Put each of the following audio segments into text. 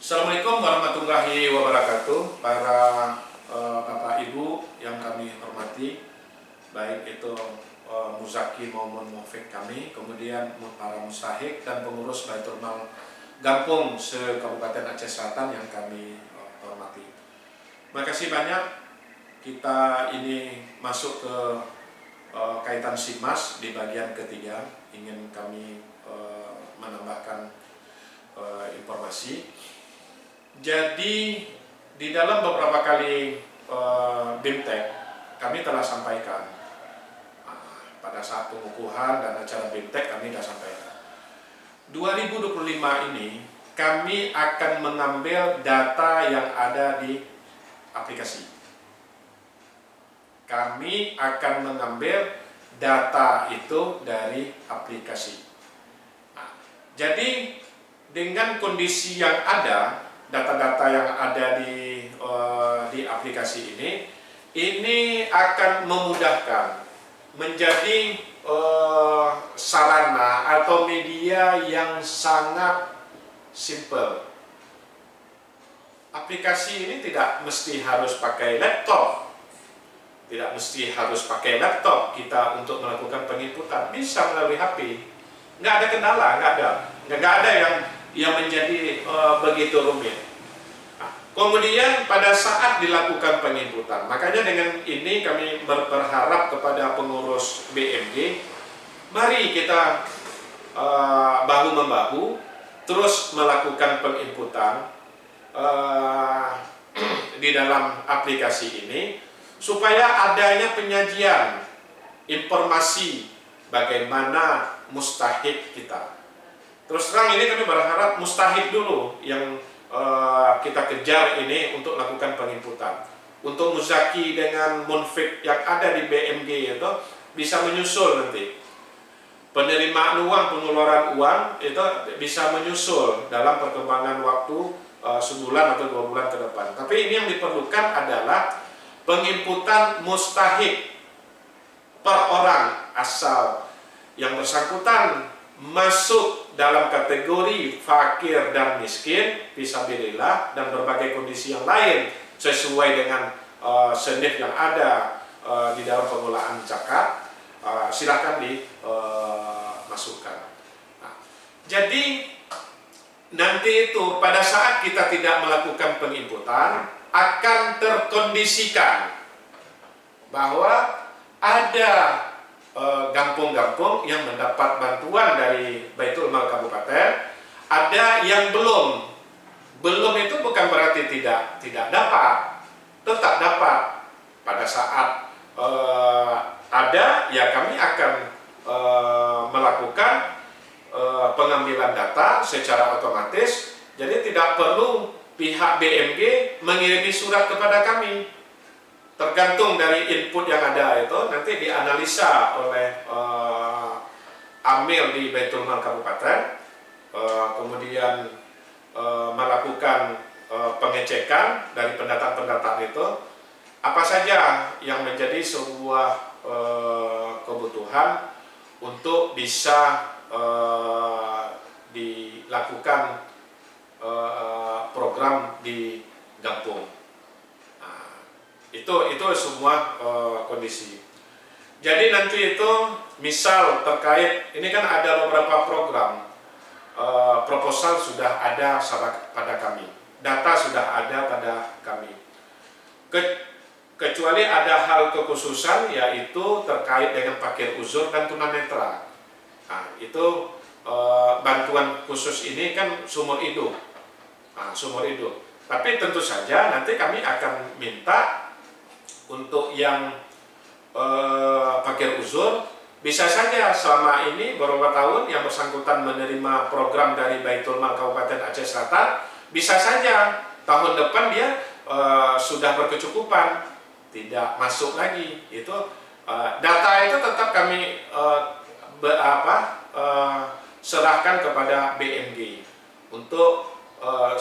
Assalamualaikum warahmatullahi wabarakatuh. Para Bapak Ibu yang kami hormati, baik itu muzaki maupun muafik kami, kemudian para mustahik dan pengurus Baitul Mal Gampung se-Kabupaten Aceh Selatan yang kami hormati. Terima kasih banyak. Kita ini masuk ke kaitan SIMAS di bagian ketiga. Ingin kami menambahkan informasi. Jadi di dalam beberapa kali BIMTEK kami telah sampaikan pada saat pengukuhan dan acara BIMTEK kami sudah sampaikan 2025 ini kami akan mengambil data yang ada di aplikasi. Kami akan mengambil data itu dari aplikasi. Jadi dengan kondisi yang ada, data-data yang ada di aplikasi ini akan memudahkan menjadi sarana atau media yang sangat simple. Aplikasi ini tidak mesti harus pakai laptop, tidak mesti harus pakai laptop kita untuk melakukan penginputan, bisa melalui HP. Nggak ada kendala, nggak ada yang menjadi begitu rumit. Nah, kemudian pada saat dilakukan penginputan, makanya dengan ini kami berharap kepada pengurus BMG, mari kita bahu-membahu terus melakukan penginputan di dalam aplikasi ini, supaya adanya penyajian informasi bagaimana mustahik kita. Terus terang ini kami berharap mustahik dulu yang kita kejar ini untuk lakukan penginputan. Untuk muzaki dengan munfik yang ada di BMG itu bisa menyusul nanti. Penerimaan uang, pengeluaran uang itu bisa menyusul dalam perkembangan waktu sebulan atau 2 bulan ke depan. Tapi ini yang diperlukan adalah penginputan mustahik per orang asal yang bersangkutan masuk dalam kategori fakir dan miskin, fisabilillah, dan berbagai kondisi yang lain sesuai dengan senif yang ada di dalam pengelolaan zakat, silakan dimasukkan. Nah, jadi nanti itu pada saat kita tidak melakukan penginputan akan terkondisikan bahwa ada gampung-gampung yang mendapat bantuan dari Baitul Mal Kabupaten, ada yang belum itu bukan berarti tidak dapat, tetap dapat. Pada saat ada, ya kami akan melakukan pengambilan data secara otomatis. Jadi tidak perlu pihak BMG mengirimi surat kepada kami. Tergantung dari input yang ada itu nanti dianalisa oleh Amil di Baitul Mal Kabupaten, kemudian melakukan pengecekan dari pendataan-pendataan itu apa saja yang menjadi sebuah kebutuhan untuk bisa dilakukan program di Gampung. Itu semua kondisi. Jadi nanti itu misal terkait ini kan ada beberapa program, proposal sudah ada pada kami, data sudah ada pada kami. Kecuali ada hal kekhususan yaitu terkait dengan fakir uzur dan tunanetra. Nah, itu bantuan khusus ini kan sumur hidup. Nah, sumur hidup. Tapi tentu saja nanti kami akan minta untuk yang fakir uzur, bisa saja selama ini beberapa tahun yang bersangkutan menerima program dari Baitul Mal Kabupaten Aceh Selatan, bisa saja tahun depan dia sudah berkecukupan, tidak masuk lagi. Itu data itu tetap kami serahkan kepada BMG untuk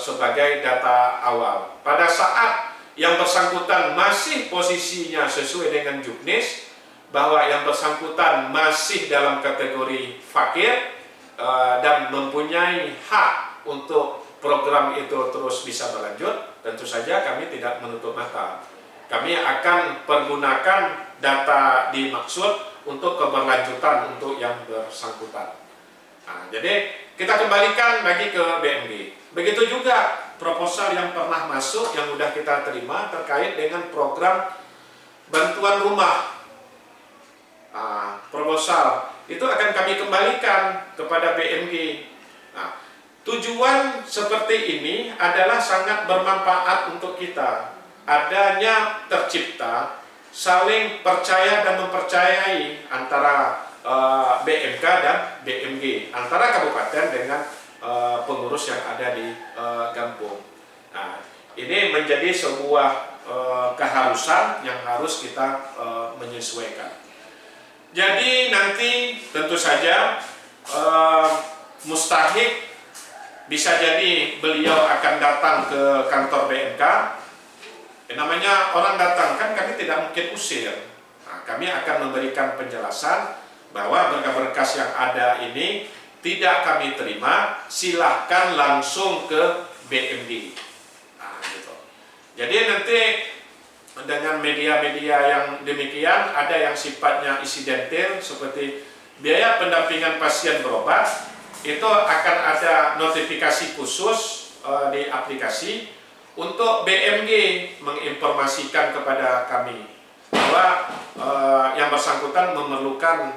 sebagai data awal. Pada saat yang bersangkutan masih posisinya sesuai dengan juknis, bahwa yang bersangkutan masih dalam kategori fakir dan mempunyai hak untuk program itu terus bisa berlanjut, tentu saja kami tidak menutup mata. Kami akan pergunakan data dimaksud untuk keberlanjutan untuk yang bersangkutan. Nah, jadi kita kembalikan lagi ke BMG. Begitu juga proposal yang pernah masuk yang sudah kita terima terkait dengan program bantuan rumah. Nah, proposal itu akan kami kembalikan kepada BMG. Nah, tujuan seperti ini adalah sangat bermanfaat untuk kita. Adanya tercipta saling percaya dan mempercayai antara BMK dan BMG, antara kabupaten dengan pengurus yang ada di kampung. Nah, ini menjadi sebuah keharusan yang harus kita menyesuaikan. Jadi nanti tentu saja mustahik bisa jadi beliau akan datang ke kantor BMK. Namanya orang datang kan kami tidak mungkin usir. Nah, kami akan memberikan penjelasan bahwa berkas-berkas yang ada ini tidak kami terima, silahkan langsung ke BMG. Nah, gitu. Jadi nanti dengan media-media yang demikian, ada yang sifatnya insidental seperti biaya pendampingan pasien berobat, itu akan ada notifikasi khusus di aplikasi untuk BMG menginformasikan kepada kami bahwa yang bersangkutan memerlukan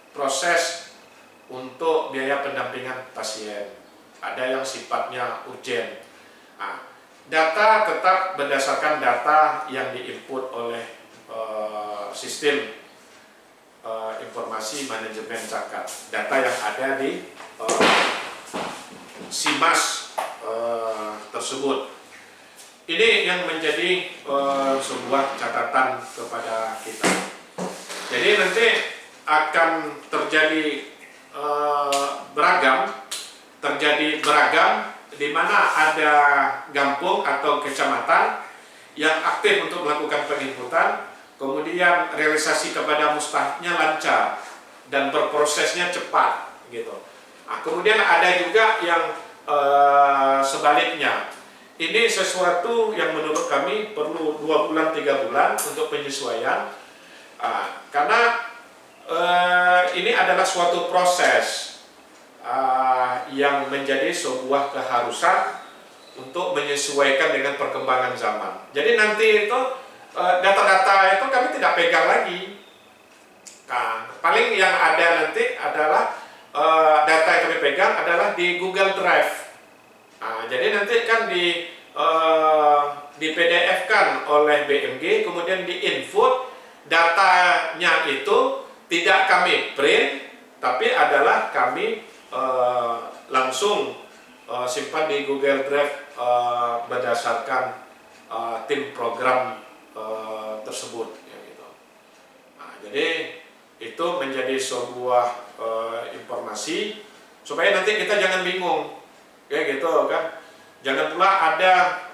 proses untuk biaya pendampingan pasien. Ada yang sifatnya urgent. Nah, data tetap berdasarkan data yang diinput oleh sistem informasi manajemen zakat. Data yang ada di SIMAS tersebut. Ini yang menjadi sebuah catatan kepada kita. Jadi nanti akan terjadi beragam di mana ada kampung atau kecamatan yang aktif untuk melakukan penginputan, kemudian realisasi kepada mustahiknya lancar dan berprosesnya cepat gitu. Nah, kemudian ada juga yang sebaliknya. Ini sesuatu yang menurut kami perlu 2 bulan 3 bulan untuk penyesuaian, karena ini adalah suatu proses yang menjadi sebuah keharusan untuk menyesuaikan dengan perkembangan zaman. Jadi nanti itu data-data itu kami tidak pegang lagi. Nah, paling yang ada nanti adalah data yang kami pegang adalah di Google Drive. Nah, jadi nanti kan di PDF-kan oleh BMG, kemudian di-input datanya itu tidak kami print, tapi adalah kami langsung simpan di Google Drive berdasarkan tim program tersebut. Ya, gitu. Nah, jadi itu menjadi sebuah informasi supaya nanti kita jangan bingung. Ya gitu kan, jangan pula ada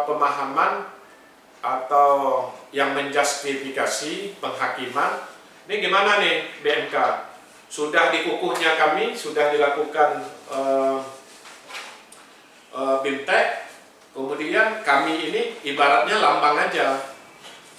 pemahaman atau yang menjustifikasi penghakiman. Ini gimana nih BMK? Sudah dikukuhnya kami, sudah dilakukan BIMTEK, kemudian kami ini ibaratnya lambang aja.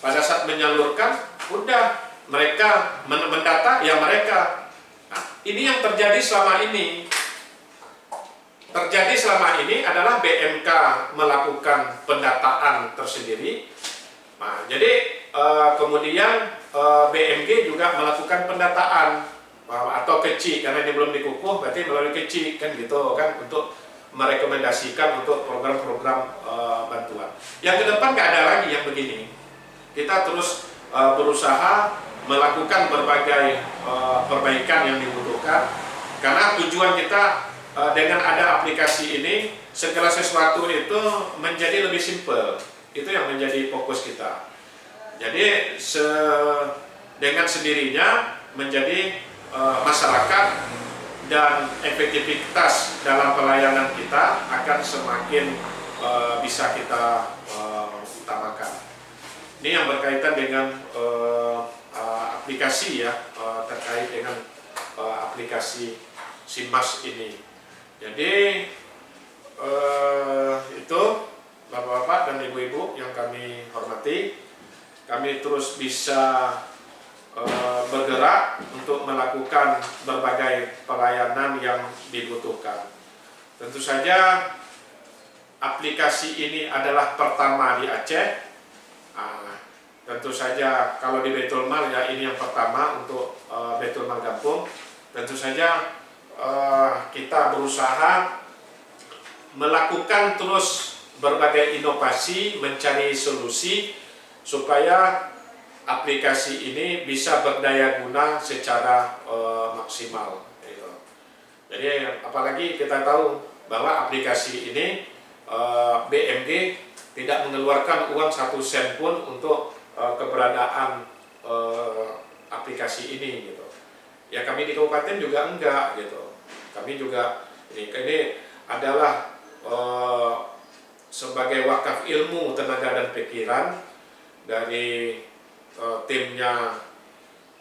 Pada saat menyalurkan, udah mereka mendata ya mereka. Nah, ini yang terjadi selama ini. Adalah BMK melakukan pendataan tersendiri. Nah, jadi kemudian BMG juga melakukan pendataan atau kecil, karena ini belum dikukuh, berarti melalui kecil kan gitu kan, untuk merekomendasikan untuk program-program bantuan. Yang ke depan nggak ada lagi yang begini. Kita terus berusaha melakukan berbagai perbaikan yang dibutuhkan, karena tujuan kita dengan ada aplikasi ini, segala sesuatu itu menjadi lebih simpel. Itu yang menjadi fokus kita. Jadi dengan sendirinya menjadi masyarakat dan efektivitas dalam pelayanan kita akan semakin bisa kita utamakan. Ini yang berkaitan dengan aplikasi ya, terkait dengan aplikasi SIMAS ini. Jadi kami terus bisa bergerak untuk melakukan berbagai pelayanan yang dibutuhkan. Tentu saja aplikasi ini adalah pertama di Aceh. Tentu saja kalau di Baitul Mal ya ini yang pertama untuk Baitul Mal Gampung. Tentu saja kita berusaha melakukan terus berbagai inovasi, mencari solusi supaya aplikasi ini bisa berdaya guna secara maksimal. Gitu. Jadi apalagi kita tahu bahwa aplikasi ini BMG tidak mengeluarkan uang 1 sen pun untuk keberadaan aplikasi ini. Gitu. Ya kami di kabupaten juga enggak. Gitu. Kami juga ini adalah sebagai wakaf ilmu, tenaga dan pikiran dari timnya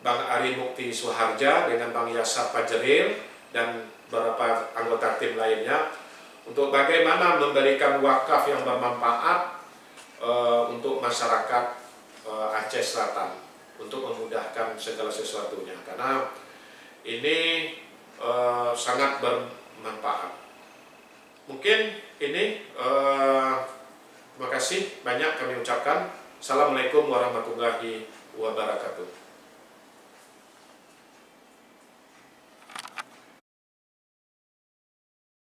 Bang Ari Mukti Suharja dengan Bang Yasar Pajeril dan beberapa anggota tim lainnya untuk bagaimana memberikan wakaf yang bermanfaat untuk masyarakat Aceh Selatan untuk memudahkan segala sesuatunya, karena ini sangat bermanfaat. Mungkin ini terima kasih banyak kami ucapkan. Assalamualaikum warahmatullahi wabarakatuh.